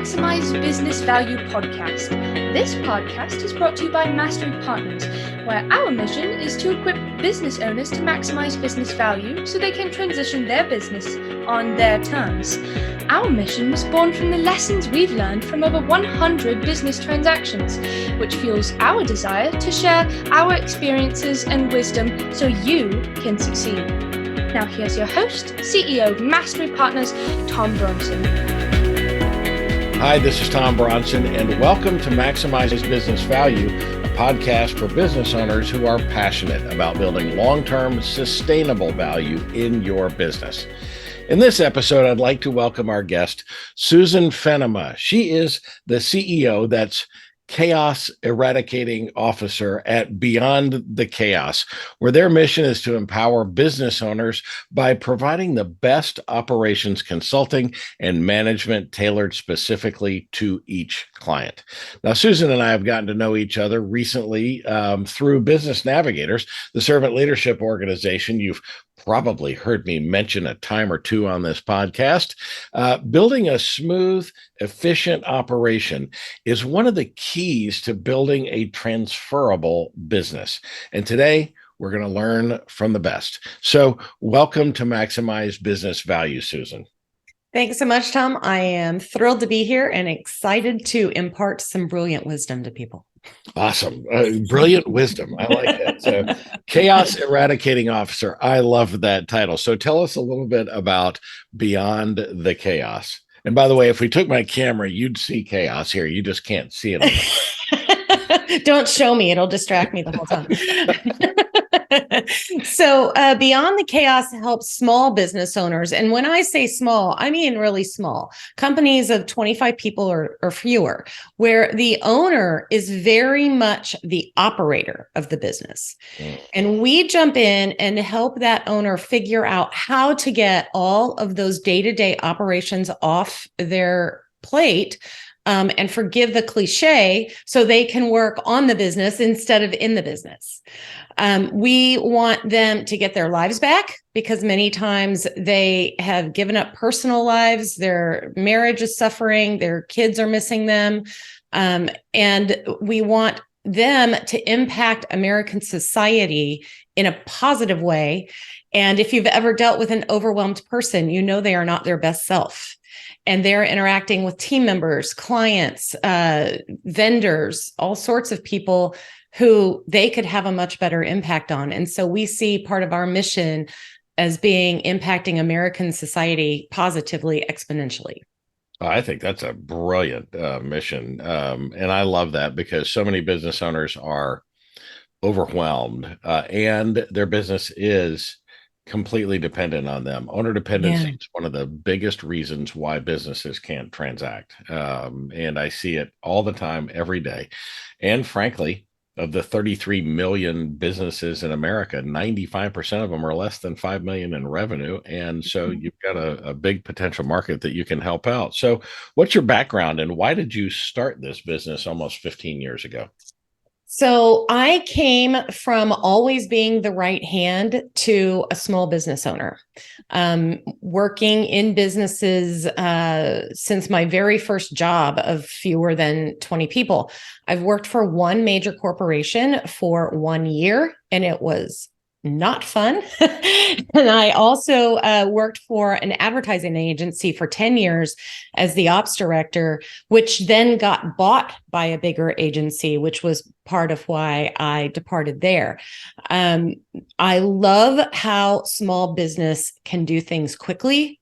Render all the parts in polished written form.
Maximize Business Value podcast. This podcast is brought to you by Mastery Partners, where our mission is to equip business owners to maximize business value so they can transition their business on their terms. Our mission was born from the lessons we've learned from over 100 business transactions, which fuels our desire to share our experiences and wisdom so you can succeed. Now here's your host, CEO of Mastery Partners, Tom Bronson. Hi, this is Tom Bronson, and welcome to Maximize Business Value, a podcast for business owners who are passionate about building long-term, sustainable value in your business. In this episode, I'd like to welcome our guest, Susan Fennema. She is the CEO, that's Chaos Eradicating Officer at Beyond the Chaos, where their mission is to empower business owners by providing the best operations consulting and management tailored specifically to each client. Now, Susan and I have gotten to know each other recently through Business Navigators, the servant leadership organization you've probably heard me mention a time or two on this podcast. Building a smooth, efficient operation is one of the keys to building a transferrable business. And today, we're going to learn from the best. So welcome to Maximize Business Value, Susan. Thanks so much, Tom. I am thrilled to be here and excited to impart some brilliant wisdom to people. Awesome. Brilliant wisdom. I like that. So, Chaos Eradicating Officer. I love that title. So tell us a little bit about Beyond the Chaos. And by the way, if we took my camera, you'd see chaos here. You just can't see it. Don't show me. It'll distract me the whole time. So Beyond the Chaos helps small business owners. And when I say small, I mean really small. Companies of 25 people or fewer, where the owner is very much the operator of the business. And we jump in and help that owner figure out how to get all of those day-to-day operations off their plate. And forgive the cliche, so they can work on the business instead of in the business. We want them to get their lives back because many times they have given up personal lives, their marriage is suffering, their kids are missing them. And we want them to impact American society in a positive way. And if you've ever dealt with an overwhelmed person, you know they are not their best self. And they're interacting with team members, clients, vendors, all sorts of people who they could have a much better impact on. And so we see part of our mission as being impacting American society positively, exponentially. I think that's a brilliant mission. And I love that because so many business owners are overwhelmed and their business is completely dependent on them. Owner dependency is one of the biggest reasons why businesses can't transact. And I see it all the time, every day. And frankly, of the 33 million businesses in America, 95% of them are less than 5 million in revenue. And so you've got a big potential market that you can help out. So what's your background and why did you start this business almost 15 years ago? So I came from always being the right hand to a small business owner, working in businesses since my very first job of fewer than 20 people. I've worked for one major corporation for 1 year, and it was not fun. And I also worked for an advertising agency for 10 years as the ops director, which then got bought by a bigger agency, which was part of why I departed there. I love how small business can do things quickly.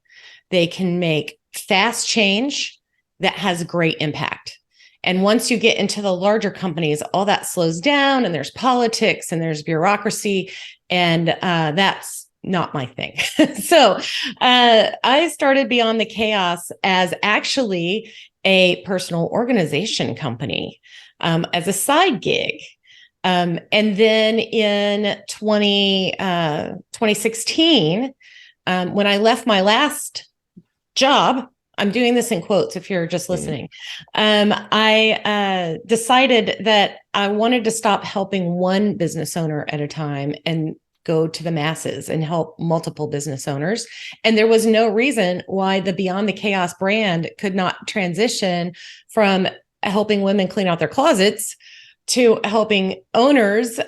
They can make fast change that has great impact. And once you get into the larger companies, all that slows down and there's politics and there's bureaucracy. And that's not my thing. So I started Beyond the Chaos as actually a personal organization company as a side gig. And then in 2016, when I left my last job, I'm doing this in quotes if you're just listening. I decided that I wanted to stop helping one business owner at a time and go to the masses and help multiple business owners. And there was no reason why the Beyond the Chaos brand could not transition from helping women clean out their closets to helping owners,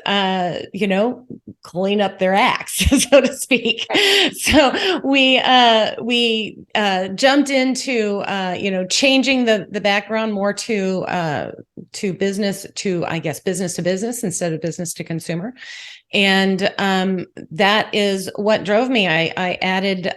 clean up their acts, so to speak. So we jumped into, changing the background more to business to business instead of business to consumer. And that is what drove me. I added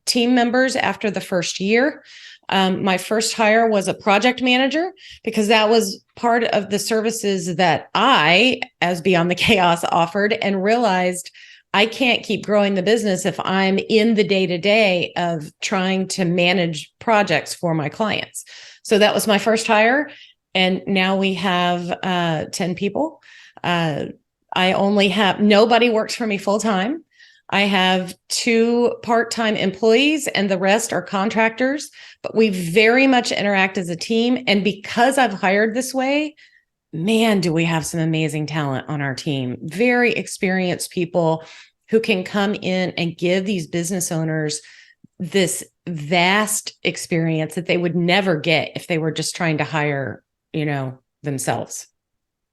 team members after the first year. My first hire was a project manager because that was part of the services that I, as Beyond the Chaos, offered, and realized I can't keep growing the business if I'm in the day-to-day of trying to manage projects for my clients. So that was my first hire. And now we have 10 people. Nobody works for me full-time. I have 2 part-time employees and the rest are contractors, but we very much interact as a team. And because I've hired this way, man, do we have some amazing talent on our team. Very experienced people who can come in and give these business owners this vast experience that they would never get if they were just trying to hire, themselves.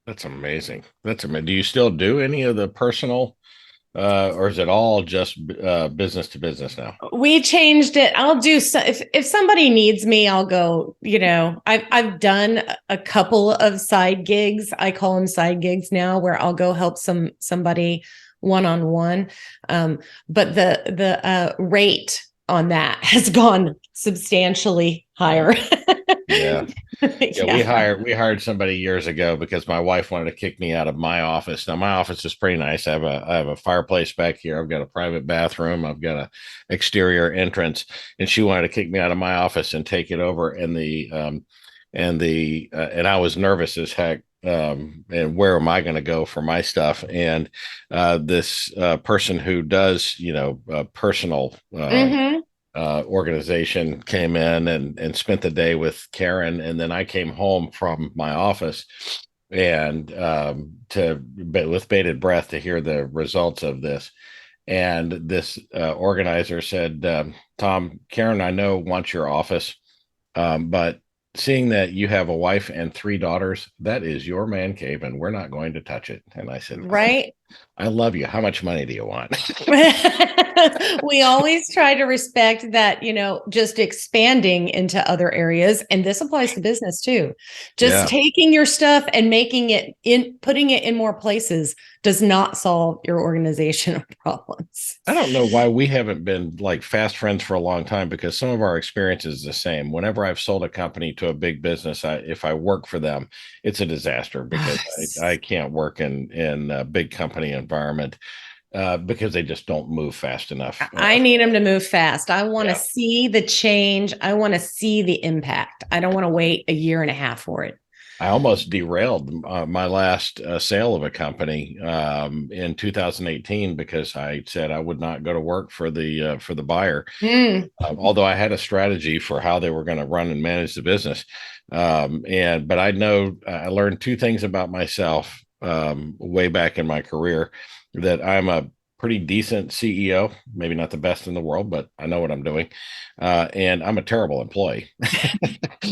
That's amazing. Do you still do any of the personal or is it all just business to business now? We changed it. I'll do if somebody needs me, I'll go. I've done a couple of side gigs. I call them side gigs now, where I'll go help somebody one-on-one. But the rate on that has gone substantially higher. Yeah. Yeah, we hired somebody years ago because my wife wanted to kick me out of my office. Now my office is pretty nice. I have a fireplace back here. I've got a private bathroom. I've got a exterior entrance, and she wanted to kick me out of my office and take it over. And I was nervous as heck. And where am I going to go for my stuff? And this person who does, personal organization came in and spent the day with Karen, and then I came home from my office and with bated breath to hear the results of this. And this organizer said, Tom, Karen, I know wants your office, but seeing that you have a wife and 3 daughters, that is your man cave, and we're not going to touch it. And I said, right. I love you. How much money do you want? We always try to respect that, just expanding into other areas. And this applies to business too. Just taking your stuff and putting it in more places does not solve your organizational problems. I don't know why we haven't been like fast friends for a long time, because some of our experience is the same. Whenever I've sold a company to a big business, if I work for them, it's a disaster because I can't work in a big company environment. Because they just don't move fast enough. I need them to move fast. I want to see the change. I want to see the impact. I don't want to wait a year and a half for it. I almost derailed my last sale of a company in 2018 because I said I would not go to work for the buyer, although I had a strategy for how they were going to run and manage the business. But I know I learned 2 things about myself way back in my career: that I'm a pretty decent CEO, maybe not the best in the world, but I know what I'm doing. And I'm a terrible employee.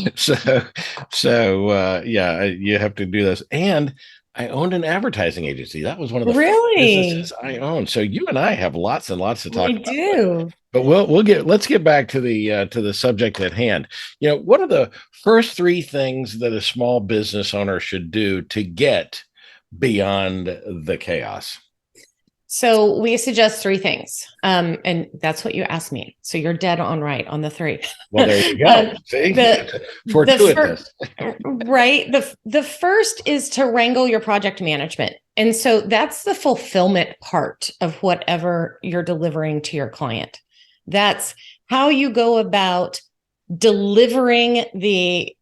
So you have to do this. And I owned an advertising agency. That was one of the businesses I owned. So you and I have lots and lots to talk about. We do. But let's get back to the subject at hand. What are the first 3 things that a small business owner should do to get beyond the chaos? So we suggest 3 things. And that's what you asked me. So you're dead on right on the 3. Well, there you go. See? Fortuitous. Right. The first is to wrangle your project management. And so that's the fulfillment part of whatever you're delivering to your client. That's how you go about delivering the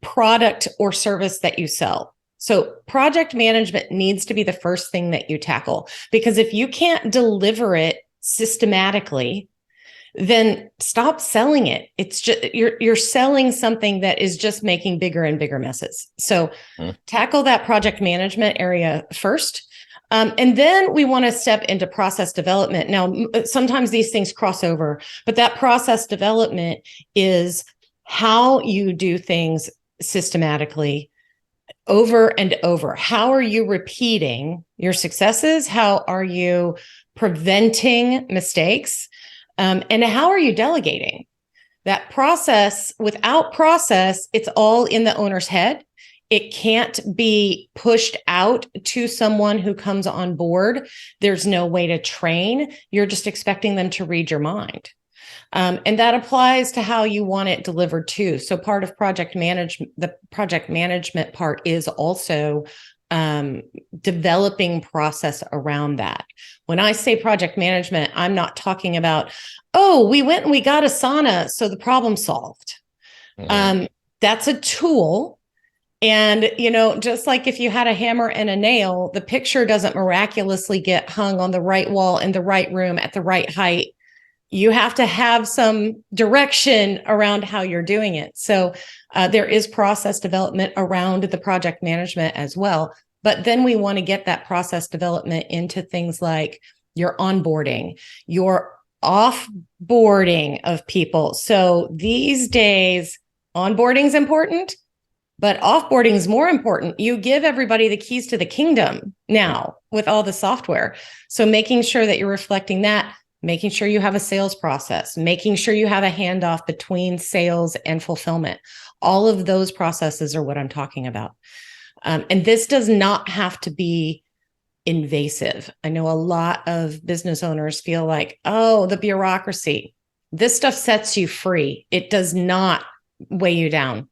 product or service that you sell. So project management needs to be the first thing that you tackle, because if you can't deliver it systematically, then stop selling it. It's just you're selling something that is just making bigger and bigger messes. So tackle that project management area first. And then we want to step into process development. Now, sometimes these things cross over, but that process development is how you do things systematically over and over. How are you repeating your successes? How are you preventing mistakes? And how are you delegating? That process, without process, it's all in the owner's head. It can't be pushed out to someone who comes on board. There's no way to train. You're just expecting them to read your mind. And that applies to how you want it delivered too. So part of project management, the project management part is also developing process around that. When I say project management, I'm not talking about, oh, we went and we got a sauna, so the problem solved. That's a tool. And, just like if you had a hammer and a nail, the picture doesn't miraculously get hung on the right wall in the right room at the right height. You have to have some direction around how you're doing it. So there is process development around the project management as well. But then we want to get that process development into things like your onboarding, your offboarding of people. So these days, onboarding is important, but offboarding is more important. You give everybody the keys to the kingdom now with all the software. So making sure that you're reflecting that, making sure you have a sales process, making sure you have a handoff between sales and fulfillment. All of those processes are what I'm talking about. And this does not have to be invasive. I know a lot of business owners feel like, oh, the bureaucracy. This stuff sets you free. It does not weigh you down.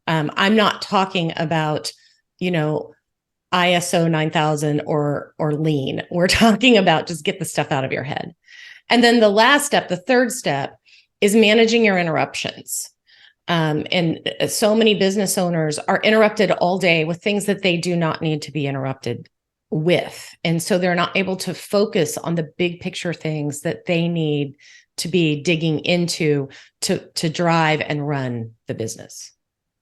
I'm not talking about, ISO 9000 or lean. We're talking about just get the stuff out of your head. And then the last step, the third step, is managing your interruptions. And so many business owners are interrupted all day with things that they do not need to be interrupted with. And so they're not able to focus on the big picture things that they need to be digging into to drive and run the business.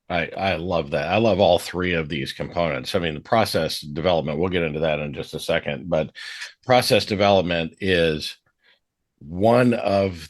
I love that. I love all three of these components. I mean, the process development, we'll get into that in just a second, but process development is one of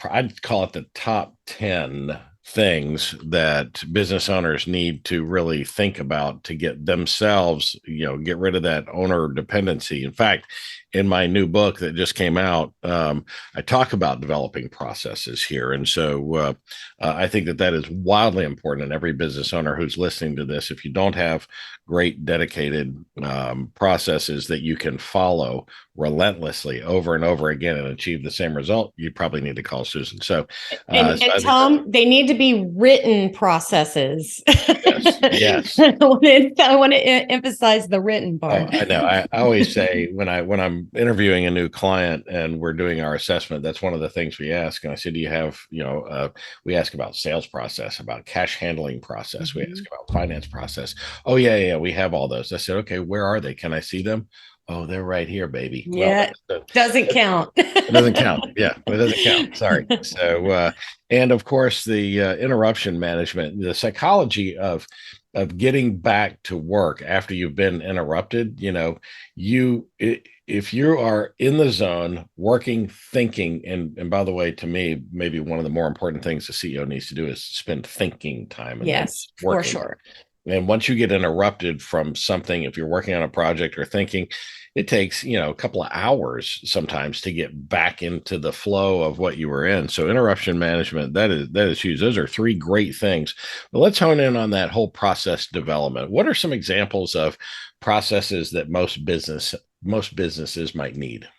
I'd call it the top 10 things that business owners need to really think about to get themselves, get rid of that owner dependency. In fact, in my new book that just came out, I talk about developing processes here. And so I think that is wildly important. And every business owner who's listening to this, if you don't have great dedicated processes that you can follow relentlessly over and over again and achieve the same result, you probably need to call Susan. So, and Tom, they need to be written processes. Yes. I want to emphasize the written part. Oh, I know. I always say when I'm interviewing a new client and we're doing our assessment, that's one of the things we ask. And I said, do you have, we ask about sales process, about cash handling process. Mm-hmm. We ask about finance process. Oh, yeah. We have all those. I said, okay, where are they? Can I see them? Oh, they're right here, baby. Yeah, well, doesn't count. It doesn't count. Yeah, it doesn't count. Sorry. So, and of course, the interruption management, the psychology of getting back to work after you've been interrupted. If you are in the zone, working, thinking, and by the way, to me, maybe one of the more important things the CEO needs to do is spend thinking time. And yes, for sure. And once you get interrupted from something, if you're working on a project or thinking, it takes, a couple of hours sometimes to get back into the flow of what you were in. So interruption management, that is huge. Those are three great things. But let's hone in on that whole process development. What are some examples of processes that most businesses might need?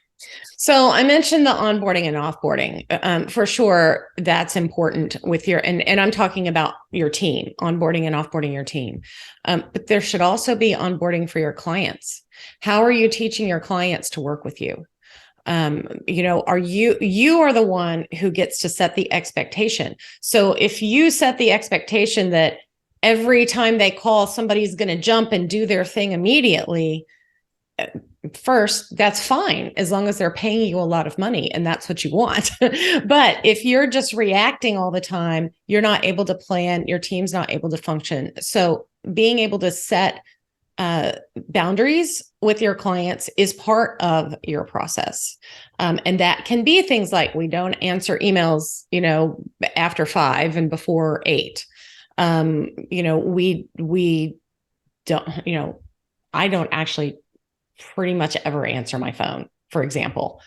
So I mentioned the onboarding and offboarding. For sure, that's important with and I'm talking about your team, onboarding and offboarding your team. But there should also be onboarding for your clients. How are you teaching your clients to work with you? Are you are the one who gets to set the expectation. So if you set the expectation that every time they call, somebody's going to jump and do their thing immediately, first, that's fine, as long as they're paying you a lot of money and that's what you want. But if you're just reacting all the time, you're not able to plan, your team's not able to function. So being able to set boundaries with your clients is part of your process. And that can be things like we don't answer emails, after 5 and before 8. We don't, I don't actually pretty much ever answer my phone, for example.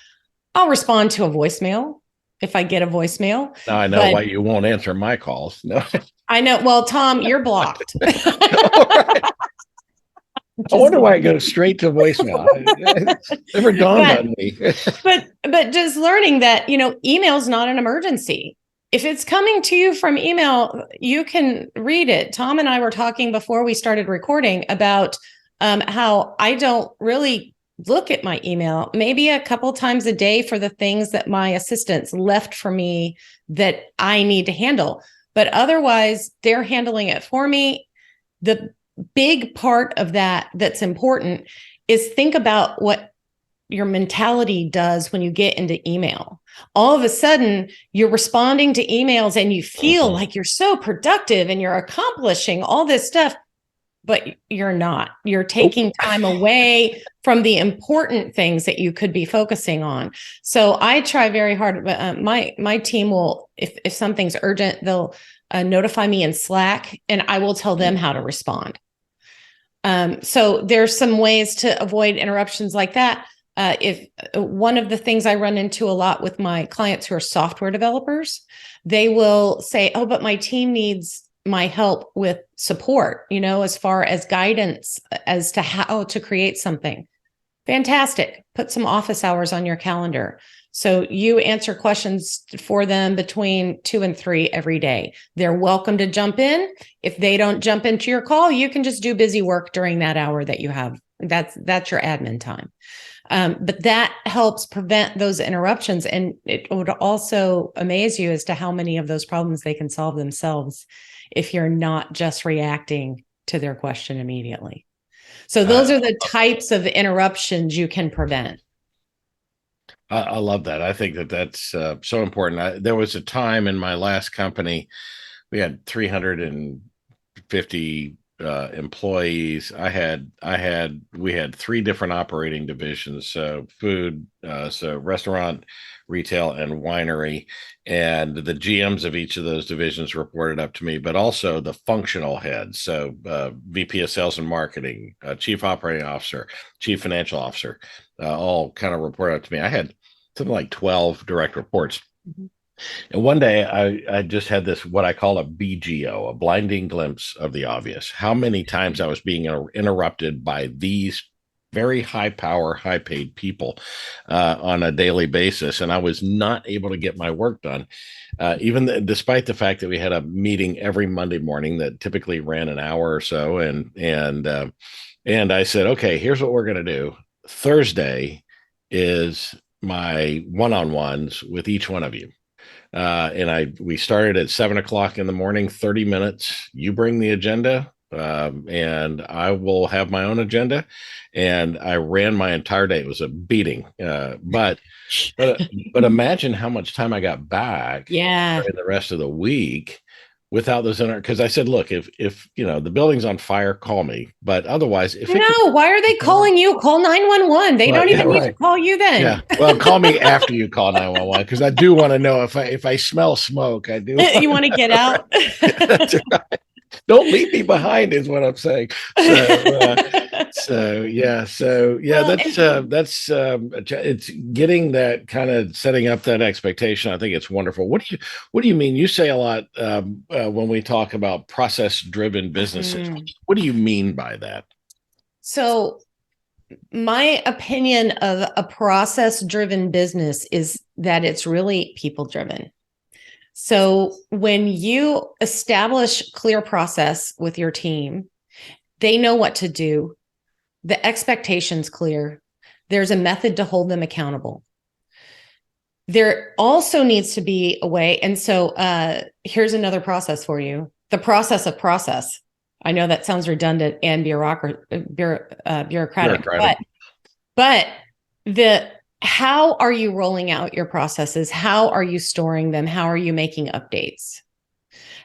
I'll respond to a voicemail if I get a voicemail. Now I know why you won't answer my calls. No. I know. Well, Tom, you're blocked. I wonder why it goes straight to voicemail. It never dawned on me. but just learning that, email is not an emergency. If it's coming to you from email, you can read it. Tom and I were talking before we started recording about how I don't really look at my email maybe a couple times a day for the things that my assistants left for me that I need to handle. But otherwise, they're handling it for me. The big part of that's important is think about what your mentality does when you get into email. All of a sudden, you're responding to emails and you feel like you're so productive and you're accomplishing all this stuff, but you're not. You're taking time away from the important things that you could be focusing on. So I try very hard. My team will, if something's urgent, they'll notify me in Slack, and I will tell them how to respond. So there's some ways to avoid interruptions like that. If one of the things I run into a lot with my clients who are software developers, they will say, "Oh, but my team needs my help with support, as far as guidance as to how to create something." Fantastic. Put some office hours on your calendar. So you answer questions for them between 2 and 3 every day. They're welcome to jump in. If they don't jump into your call, you can just do busy work during that hour that you have. That's your admin time. But that helps prevent those interruptions. And it would also amaze you as to how many of those problems they can solve themselves if you're not just reacting to their question immediately. So those are the types of interruptions you can prevent. I love that. I think that's so important. There was a time in my last company, we had 350 employees. We had 3 different operating divisions. So food, so restaurant, retail, and winery. And the GMs of each of those divisions reported up to me, but also the functional heads. So VP of sales and marketing, chief operating officer, chief financial officer, all kind of reported up to me. I had something like 12 direct reports. Mm-hmm. And one day I just had this, what I call a BGO, a blinding glimpse of the obvious. How many times I was being interrupted by these very high power, high paid people on a daily basis. And I was not able to get my work done, despite the fact that we had a meeting every Monday morning that typically ran an hour or so. And I said, okay, here's what we're going to do. Thursday is my one-on-ones with each one of you. We started at 7:00 in the morning, 30 minutes. You bring the agenda, and I will have my own agenda. And I ran my entire day. It was a beating. But imagine how much time I got back in the rest of the week without those because I said, look, if the building's on fire, call me. But otherwise, why are they calling you? Call 911. They don't even need to call you then. Yeah. Well, call me after you call 911 because I do want to know if I smell smoke. I do. You want to get out. That's right. Don't leave me behind is what I'm saying. That's it's getting that kind of setting up that expectation. I think it's wonderful. What do you mean? You say a lot when we talk about process-driven businesses. Mm-hmm. What do you mean by that? So my opinion of a process-driven business is that it's really people-driven. So when you establish clear process with your team, they know what to do. The expectation's clear. There's a method to hold them accountable. There also needs to be a way. And so here's another process for you. The process of process. I know that sounds redundant and bureaucratic. But how are you rolling out your processes? How are you storing them? How are you making updates?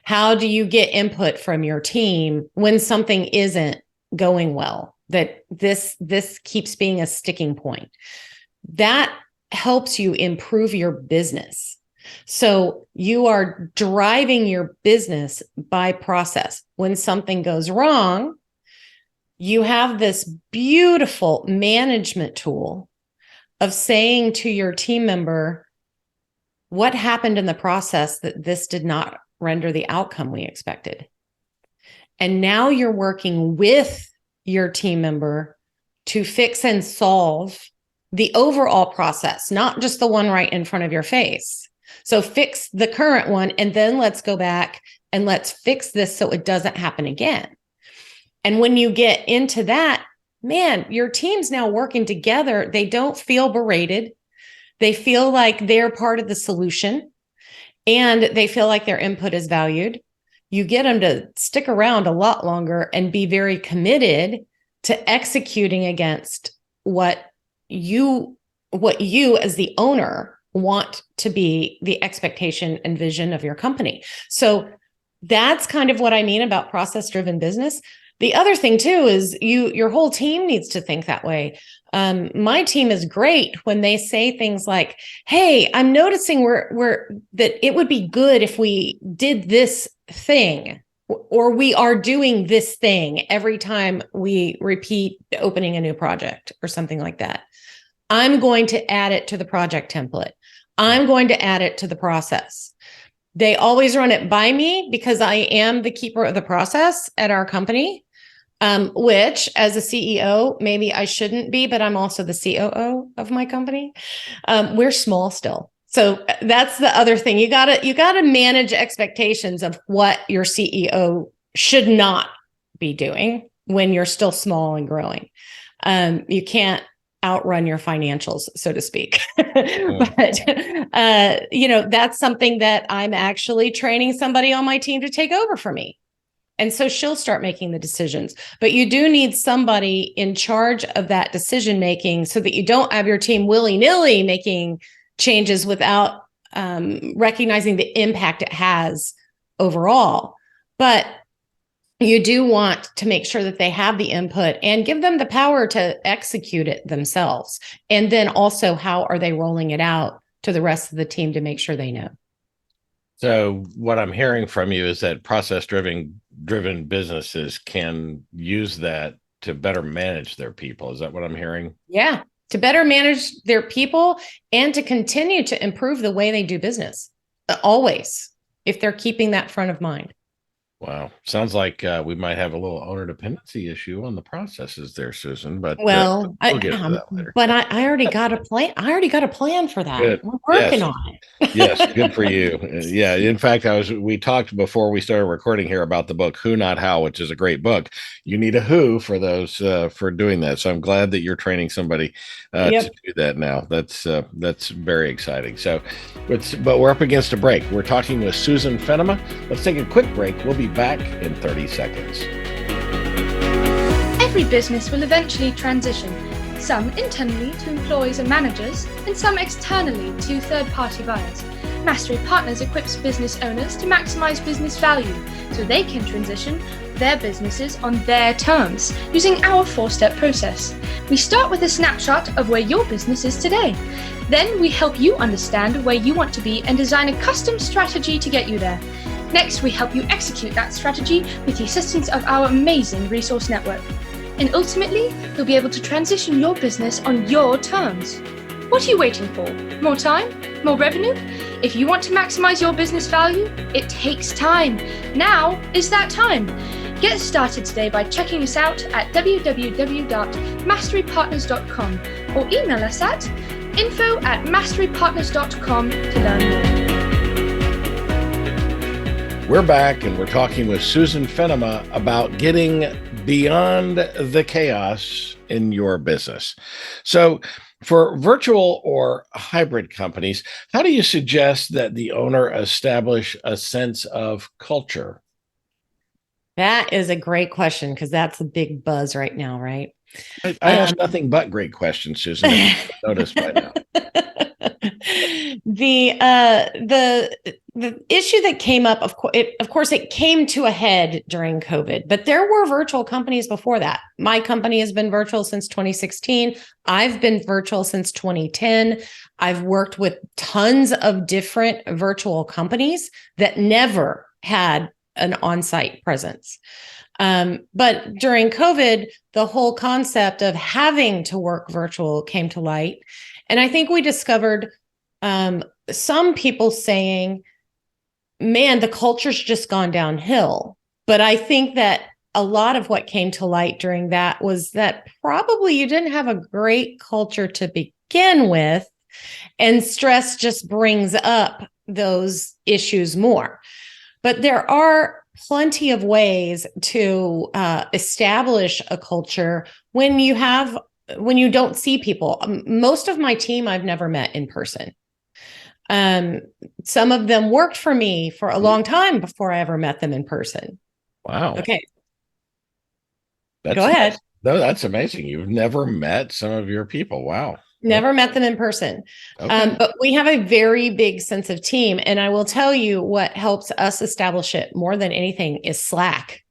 How do you get input from your team when something isn't going well, that this keeps being a sticking point. That helps you improve your business. So you are driving your business by process. When something goes wrong, you have this beautiful management tool of saying to your team member, what happened in the process that this did not render the outcome we expected? And now you're working with your team member to fix and solve the overall process, not just the one right in front of your face. So fix the current one, and then let's go back and let's fix this so it doesn't happen again. And when you get into that, man, your team's now working together. They don't feel berated. They feel like they're part of the solution, and they feel like their input is valued. You get them to stick around a lot longer and be very committed to executing against what you as the owner want to be the expectation and vision of your company. So that's kind of what I mean about process-driven business. The other thing too is your whole team needs to think that way. My team is great when they say things like, "Hey, I'm noticing that it would be good if we did this thing, or we are doing this thing every time we repeat opening a new project," or something like that. I'm going to add it to the project template. I'm going to add it to the process. They always run it by me because I am the keeper of the process at our company, which as a CEO, maybe I shouldn't be, but I'm also the COO of my company. We're small still. So that's the other thing. You gotta manage expectations of what your CEO should not be doing when you're still small and growing. You can't outrun your financials, so to speak. But, that's something that I'm actually training somebody on my team to take over for me. And so she'll start making the decisions. But you do need somebody in charge of that decision-making so that you don't have your team willy-nilly making changes without recognizing the impact it has overall. But you do want to make sure that they have the input and give them the power to execute it themselves. And then also, how are they rolling it out to the rest of the team to make sure they know? So what I'm hearing from you is that process-driven businesses can use that to better manage their people. Is that what I'm hearing? Yeah, to better manage their people and to continue to improve the way they do business, always, if they're keeping that front of mind. Wow. Sounds like we might have a little owner dependency issue on the processes there, Susan, but we'll get to that later. But I already got a plan. I already got a plan for that. Good. We're working on it. Yes. Good for you. Yeah. In fact, we talked before we started recording here about the book, Who Not How, which is a great book. You need a who for those, for doing that. So I'm glad that you're training somebody to do that now. That's very exciting. So, but we're up against a break. We're talking with Susan Fennema. Let's take a quick break. We'll be back in 30 seconds. Every business will eventually transition, some internally to employees and managers, and some externally to third-party buyers. Mastery Partners equips business owners to maximize business value so they can transition their businesses on their terms using our 4-step process. We start with a snapshot of where your business is today. Then we help you understand where you want to be and design a custom strategy to get you there. Next, we help you execute that strategy with the assistance of our amazing resource network. And ultimately, you'll be able to transition your business on your terms. What are you waiting for? More time? More revenue? If you want to maximize your business value, it takes time. Now is that time. Get started today by checking us out at www.masterypartners.com or email us at info@masterypartners.com to learn more. We're back and we're talking with Susan Fennema about getting beyond the chaos in your business. So for virtual or hybrid companies, how do you suggest that the owner establish a sense of culture? That is a great question, because that's a big buzz right now, right? I ask nothing but great questions, Susan. Notice by now. the issue that came up, of course, it came to a head during COVID, but there were virtual companies before that. My company has been virtual since 2016. I've been virtual since 2010. I've worked with tons of different virtual companies that never had an on-site presence. But during COVID, the whole concept of having to work virtual came to light. And I think we discovered some people saying, man, the culture's just gone downhill. But I think that a lot of what came to light during that was that probably you didn't have a great culture to begin with, and stress just brings up those issues more. But there are plenty of ways to establish a culture when you don't see people. Most of my team I've never met in person. Some of them worked for me for a long time before I ever met them in person. Wow. Okay. Go ahead. No, that's amazing. You've never met some of your people. Wow. Never met them in person. Okay. But we have a very big sense of team. And I will tell you what helps us establish it more than anything is Slack.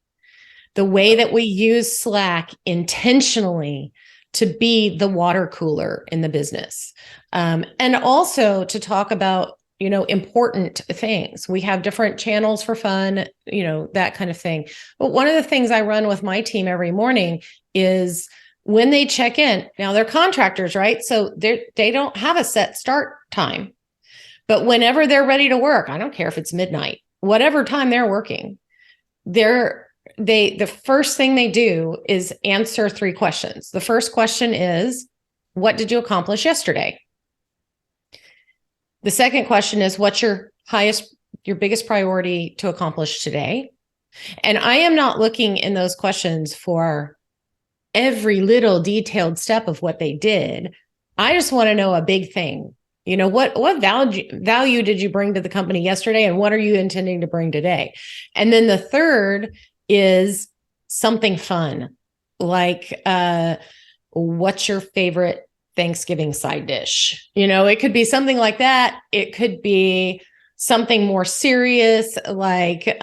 The way that we use Slack intentionally to be the water cooler in the business. And also to talk about, important things. We have different channels for fun, that kind of thing. But one of the things I run with my team every morning is when they check in, now they're contractors, right? So they don't have a set start time, but whenever they're ready to work, I don't care if it's midnight, whatever time they're working, the first thing they do is answer 3 questions. The first question is, what did you accomplish yesterday? The second question is, what's your biggest priority to accomplish today? And I am not looking in those questions for every little detailed step of what they did. I just want to know a big thing. What value did you bring to the company yesterday, and what are you intending to bring today? And then the third is something fun, like what's your favorite Thanksgiving side dish? It could be something like that. It could be something more serious, like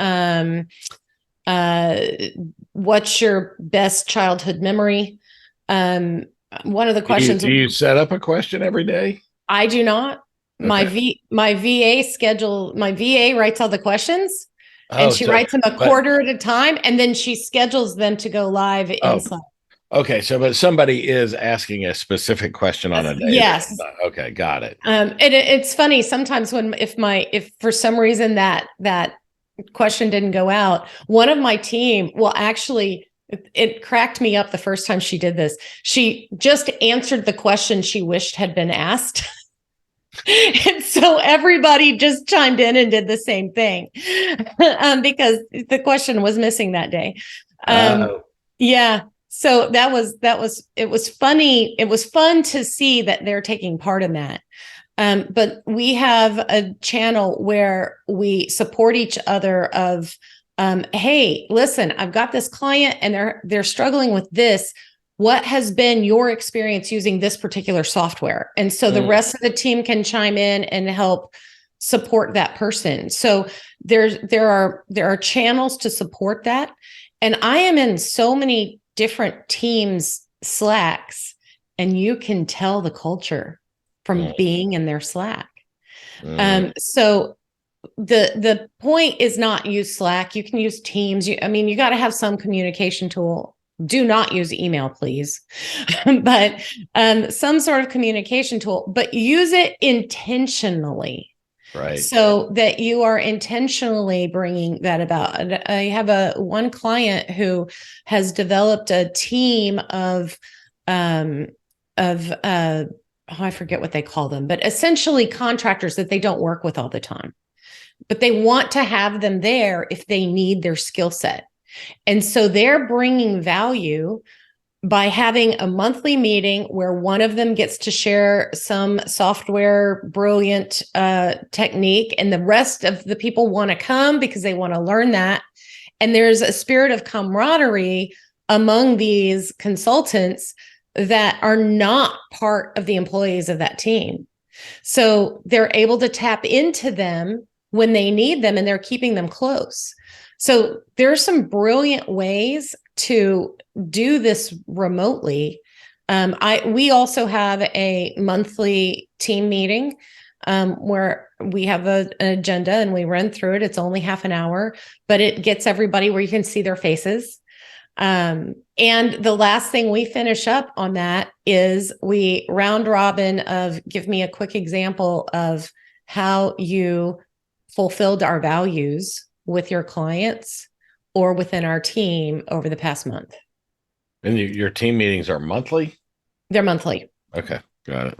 what's your best childhood memory? One of the questions. Do you set up a question every day? I do not. Okay. My VA writes all the questions. And she writes them a quarter at a time, and then she schedules them to go live inside. Okay, but somebody is asking a specific question on a day. Yes. Okay, got it. It's funny sometimes if for some reason that question didn't go out, one of my team will actually. It cracked me up the first time she did this. She just answered the question she wished had been asked. And so everybody just chimed in and did the same thing because the question was missing that day. Yeah. So it was funny. It was fun to see that they're taking part in that. But we have a channel where we support each other of, hey, listen, I've got this client and they're struggling with this. What has been your experience using this particular software? And so the rest of the team can chime in and help support that person. So there are channels to support that. And I am in so many different teams' Slacks, and you can tell the culture from being in their Slack. So the point is not use Slack. You can use Teams. You got to have some communication tool. Do not use email, please, but some sort of communication tool, but use it intentionally. Right. So that you are intentionally bringing that about. And I have one client who has developed a team of I forget what they call them, but essentially contractors that they don't work with all the time, but they want to have them there if they need their skill set. And so they're bringing value by having a monthly meeting where one of them gets to share some software brilliant technique, and the rest of the people want to come because they want to learn that. And there's a spirit of camaraderie among these consultants that are not part of the employees of that team. So they're able to tap into them when they need them, and they're keeping them close. So there's some brilliant ways to do this remotely. We also have a monthly team meeting where we have an agenda and we run through it. It's only half an hour, but it gets everybody where you can see their faces. And the last thing we finish up on that is we round robin of give me a quick example of how you fulfilled our values with your clients or within our team over the past month. And your team meetings are monthly? They're monthly. Okay. Got it.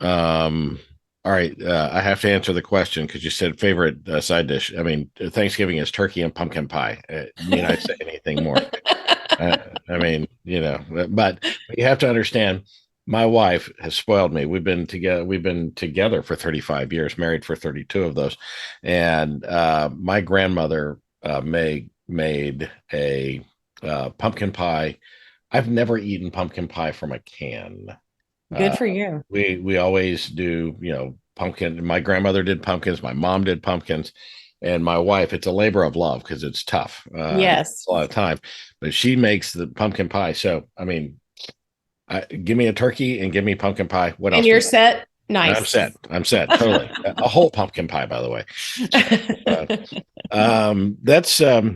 All right. I have to answer the question because you said favorite side dish. I mean, Thanksgiving is turkey and pumpkin pie. Need I say anything more? I mean, but you have to understand, my wife has spoiled me. We've been together for 35 years, married for 32 of those. And my grandmother made a pumpkin pie. I've never eaten pumpkin pie from a can. Good for you. We always do, pumpkin. My grandmother did pumpkins. My mom did pumpkins. And my wife, it's a labor of love because it's tough. Yes. A lot of time. But she makes the pumpkin pie. So, I mean, give me a turkey and give me pumpkin pie. What else? And you're set. Nice. I'm set. Totally. A whole pumpkin pie, by the way. So,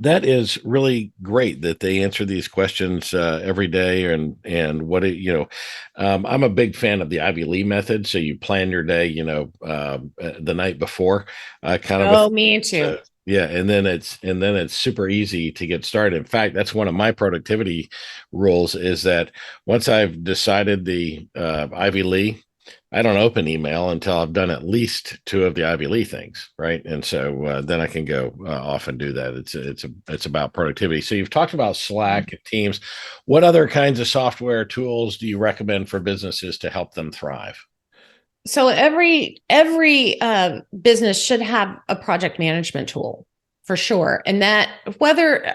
that is really great that they answer these questions every day. And what I'm a big fan of the Ivy Lee method. So you plan your day, the night before, kind of. Oh, me too. Yeah, and then it's super easy to get started. In fact, that's one of my productivity rules is that once I've decided the Ivy Lee, I don't open email until I've done at least 2 of the Ivy Lee things, right? And so then I can go off and do that. It's about productivity. So you've talked about Slack and Teams. What other kinds of software tools do you recommend for businesses to help them thrive? So every business should have a project management tool for sure. And that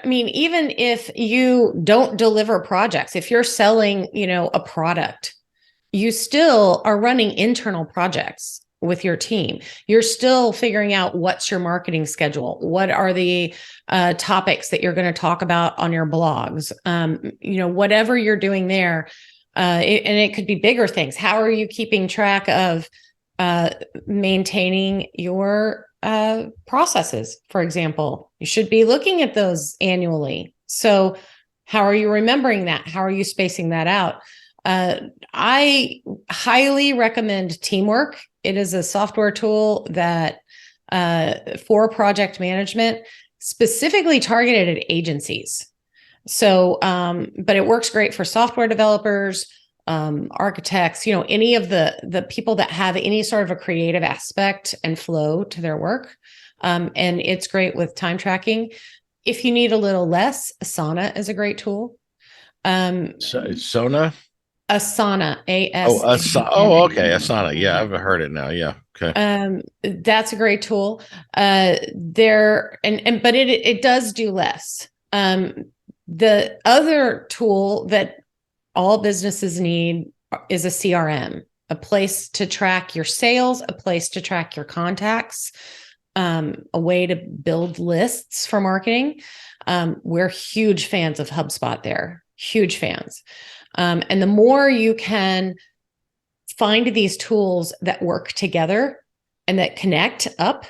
even if you don't deliver projects, if you're selling, a product, you still are running internal projects with your team. You're still figuring out what's your marketing schedule. What are the topics that you're going to talk about on your blogs? Whatever you're doing there. And it could be bigger things. How are you keeping track of maintaining your processes, for example? You should be looking at those annually. So how are you remembering that? How are you spacing that out? I highly recommend Teamwork. It is a software tool that for project management, specifically targeted at agencies. So, but it works great for software developers, architects, any of the people that have any sort of a creative aspect and flow to their work. And it's great with time tracking. If you need a little less, Asana is a great tool. Sona? Asana, okay. Asana. Yeah, I've heard it now. Yeah. Okay. That's a great tool. But it does do less. The other tool that all businesses need is a CRM, a place to track your sales, a place to track your contacts, a way to build lists for marketing. We're huge fans of HubSpot there, huge fans. And the more you can find these tools that work together and that connect up,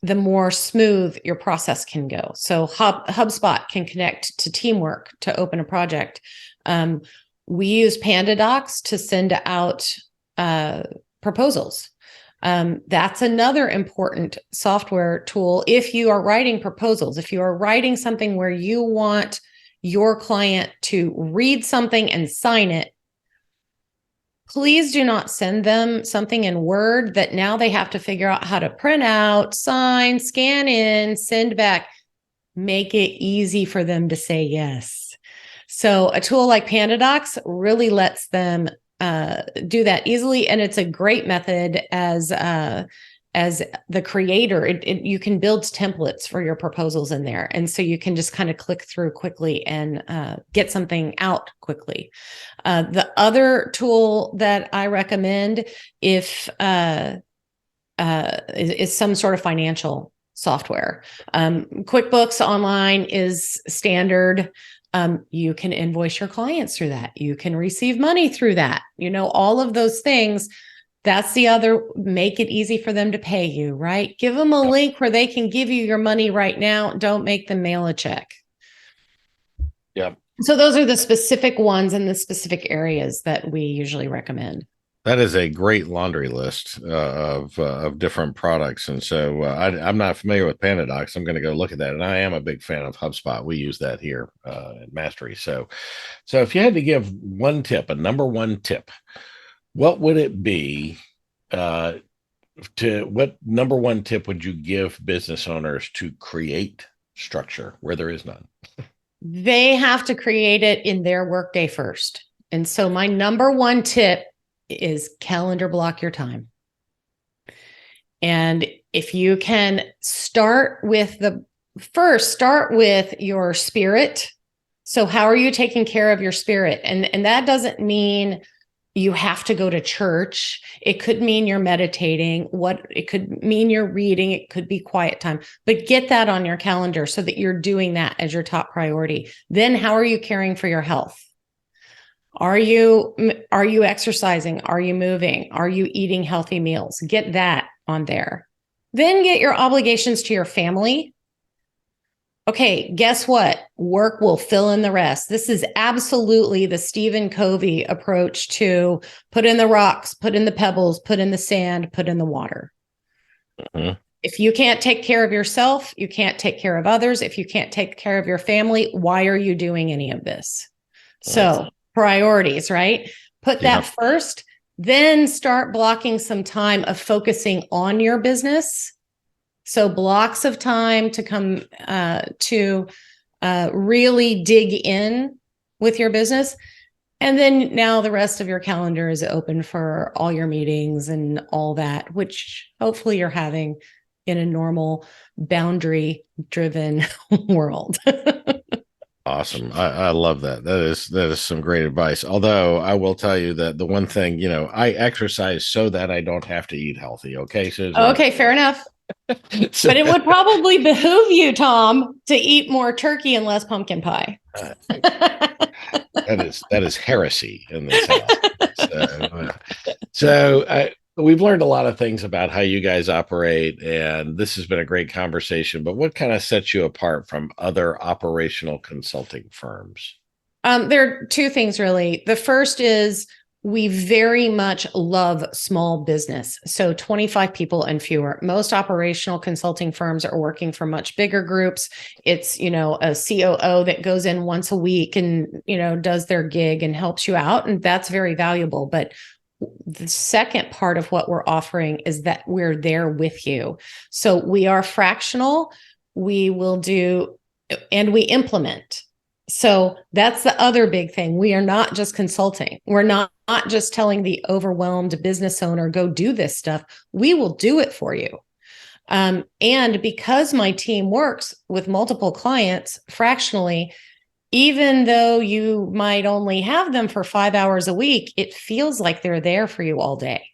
the more smooth your process can go. So HubSpot can connect to Teamwork to open a project. We use PandaDocs to send out proposals. That's another important software tool. If you are writing proposals, if you are writing something where you want your client to read something and sign it, please do not send them something in Word that now they have to figure out how to print out, sign, scan in, send back. Make it easy for them to say yes. So a tool like PandaDocs really lets them do that easily. And it's a great method as the creator. You can build templates for your proposals in there. And so you can just kind of click through quickly and get something out quickly. The other tool that I recommend, if is some sort of financial software. QuickBooks Online is standard. You can invoice your clients through that. You can receive money through that. All of those things. That's the other, make it easy for them to pay you, right? Give them a link where they can give you your money right now. Don't make them mail a check. Yeah. So those are the specific ones in the specific areas that we usually recommend. That is a great laundry list of different products. And so I'm not familiar with Pandadocs. I'm going to go look at that. And I am a big fan of HubSpot. We use that here at Mastery. So if you had to give one tip, a number one tip, what would it be? What number one tip would you give business owners to create structure where there is none? They have to create it in their workday first. And so my number one tip is calendar block your time. And if you can start with your spirit. So how are you taking care of your spirit? And that doesn't mean you have to go to church. It could mean you're meditating. It could mean you're reading. It could be quiet time, but get that on your calendar so that you're doing that as your top priority. Then how are you caring for your health? Are you exercising? Are you moving? Are you eating healthy meals? Get that on there. Then get your obligations to your family. Okay, guess what? Work will fill in the rest. This is absolutely the Stephen Covey approach to put in the rocks, put in the pebbles, put in the sand, put in the water. Mm-hmm. If you can't take care of yourself, you can't take care of others. If you can't take care of your family, why are you doing any of this? So priorities, right? Put that first, then start blocking some time of focusing on your business. So blocks of time to come to really dig in with your business. And then now the rest of your calendar is open for all your meetings and all that, which hopefully you're having in a normal boundary-driven world. Awesome. I love that. That is some great advice. Although I will tell you that the one thing, I exercise so that I don't have to eat healthy. Okay, Susan? Okay, fair enough. But it would probably behoove you, Tom, to eat more turkey and less pumpkin pie. That is heresy in this house. So we've learned a lot of things about how you guys operate, and this has been a great conversation. But what kind of sets you apart from other operational consulting firms? There are two things, really. The first is we very much love small business. So 25 people and fewer. Most operational consulting firms are working for much bigger groups. It's, a COO that goes in once a week and, does their gig and helps you out. And that's very valuable. But the second part of what we're offering is that we're there with you. So we are fractional. We will do, and we implement. So that's the other big thing. We are not just consulting. We're not just telling the overwhelmed business owner, go do this stuff. We will do it for you. And because my team works with multiple clients fractionally, even though you might only have them for 5 hours a week, it feels like they're there for you all day.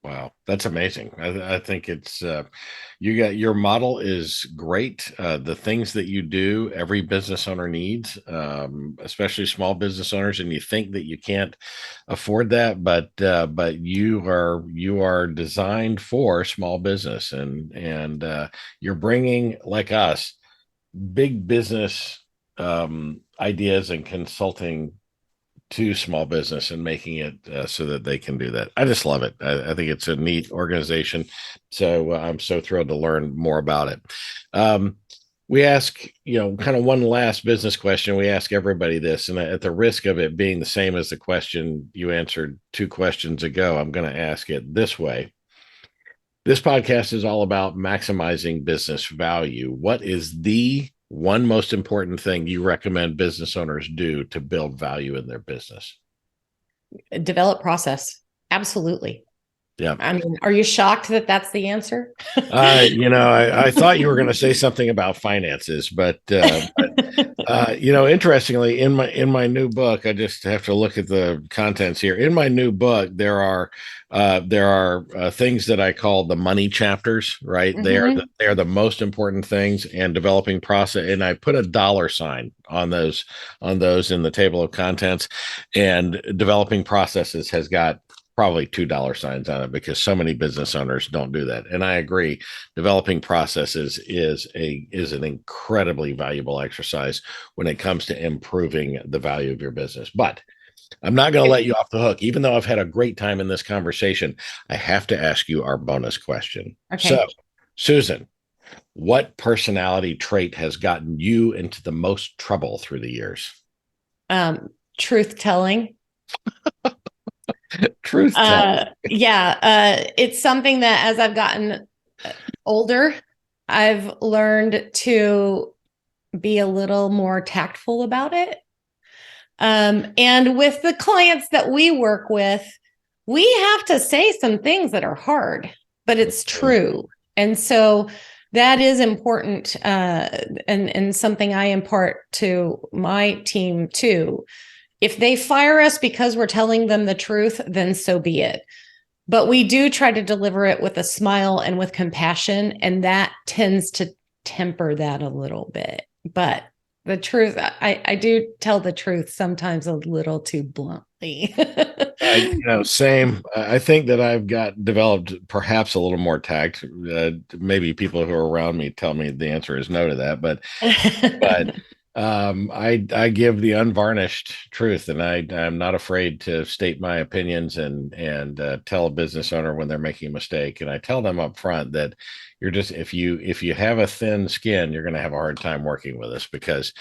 Wow, that's amazing. I think it's your model is great. The things that you do, every business owner needs, especially small business owners, and you think that you can't afford that, but you are designed for small business, and you're bringing, like us, big business ideas and consulting to small business and making it so that they can do that. I just love it. I think it's a neat organization. So I'm so thrilled to learn more about it. We ask, kind of one last business question. We ask everybody this, and at the risk of it being the same as the question you answered 2 questions ago, I'm going to ask it this way. This podcast is all about maximizing business value. What is the one most important thing you recommend business owners do to build value in their business? Develop process. Absolutely. Yeah. I mean, are you shocked that that's the answer? I thought you were going to say something about finances, but interestingly, in my new book, I just have to look at the contents here. In my new book, there are things that I call the money chapters. Right, they are the most important things, and developing process. And I put a dollar sign on those in the table of contents, and developing processes has got probably $2 signs on it because so many business owners don't do that. And I agree, developing processes is an incredibly valuable exercise when it comes to improving the value of your business. But I'm not going to let you off the hook. Even though I've had a great time in this conversation, I have to ask you our bonus question. Okay. So, Susan, what personality trait has gotten you into the most trouble through the years? Truth telling. Truth telling. It's something that as I've gotten older, I've learned to be a little more tactful about it. And with the clients that we work with, we have to say some things that are hard, but it's true. And so that is important, and something I impart to my team too. If they fire us because we're telling them the truth, then so be it. But we do try to deliver it with a smile and with compassion, and that tends to temper that a little bit. But the truth, I do tell the truth sometimes a little too bluntly. Same. I think that I've developed perhaps a little more tact. Maybe people who are around me tell me the answer is no to that, but I give the unvarnished truth, and I'm not afraid to state my opinions and tell a business owner when they're making a mistake. And I tell them up front that you're just, if you have a thin skin, you're going to have a hard time working with us because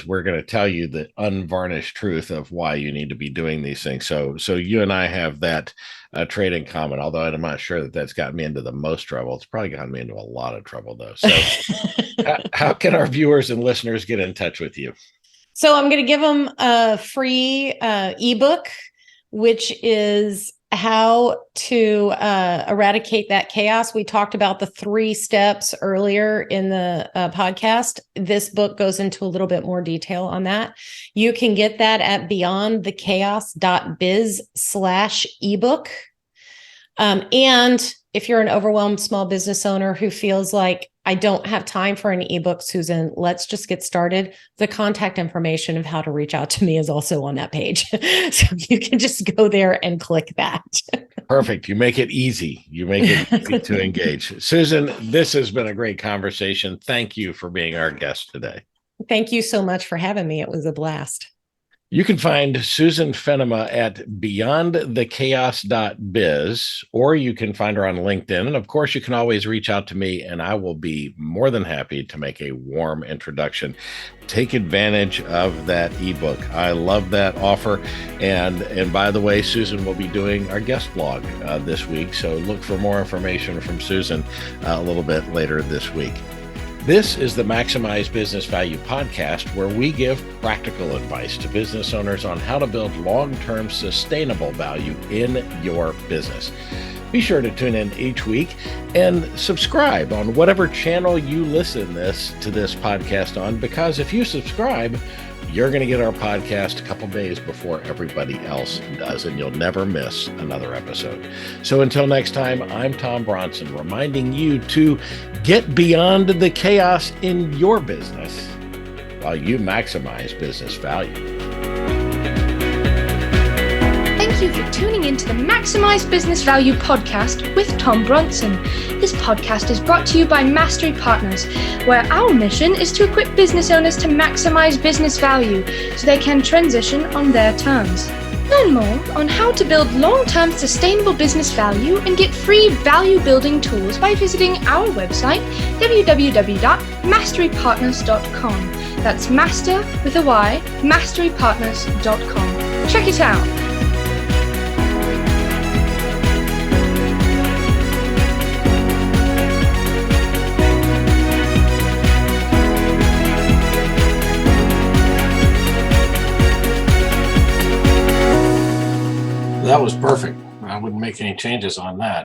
we're going to tell you the unvarnished truth of why you need to be doing these things. So you and I have that trait in common, although I'm not sure that that's gotten me into the most trouble. It's probably gotten me into a lot of trouble though. So how can our viewers and listeners get in touch with you? So I'm going to give them a free ebook, which is how to eradicate that chaos. We talked about the 3 steps earlier in the podcast. This book goes into a little bit more detail on that. You can get that at beyondthechaos.biz/ebook. And if you're an overwhelmed small business owner who feels like, I don't have time for an ebook, Susan, let's just get started. The contact information of how to reach out to me is also on that page. So you can just go there and click that. Perfect. You make it easy. You make it easy to engage. Susan, this has been a great conversation. Thank you for being our guest today. Thank you so much for having me. It was a blast. You can find Susan Fennema at beyondthechaos.biz, or you can find her on LinkedIn. And of course, you can always reach out to me, and I will be more than happy to make a warm introduction. Take advantage of that ebook. I love that offer. And by the way, Susan will be doing our guest blog this week. So look for more information from Susan a little bit later this week. This is the Maximize Business Value podcast, where we give practical advice to business owners on how to build long-term sustainable value in your business. Be sure to tune in each week and subscribe on whatever channel you listen to this podcast on, because if you subscribe, you're going to get our podcast a couple days before everybody else does, and you'll never miss another episode. So until next time, I'm Tom Bronson, reminding you to get beyond the chaos in your business while you maximize business value. Thank you for tuning into the Maximize Business Value podcast with Tom Bronson. This podcast is brought to you by Mastery Partners, where our mission is to equip business owners to maximize business value so they can transition on their terms. Learn more on how to build long-term sustainable business value and get free value-building tools by visiting our website, www.masterypartners.com. That's master with a Y, masterypartners.com. Check it out. That was perfect. I I wouldn't make any changes on that.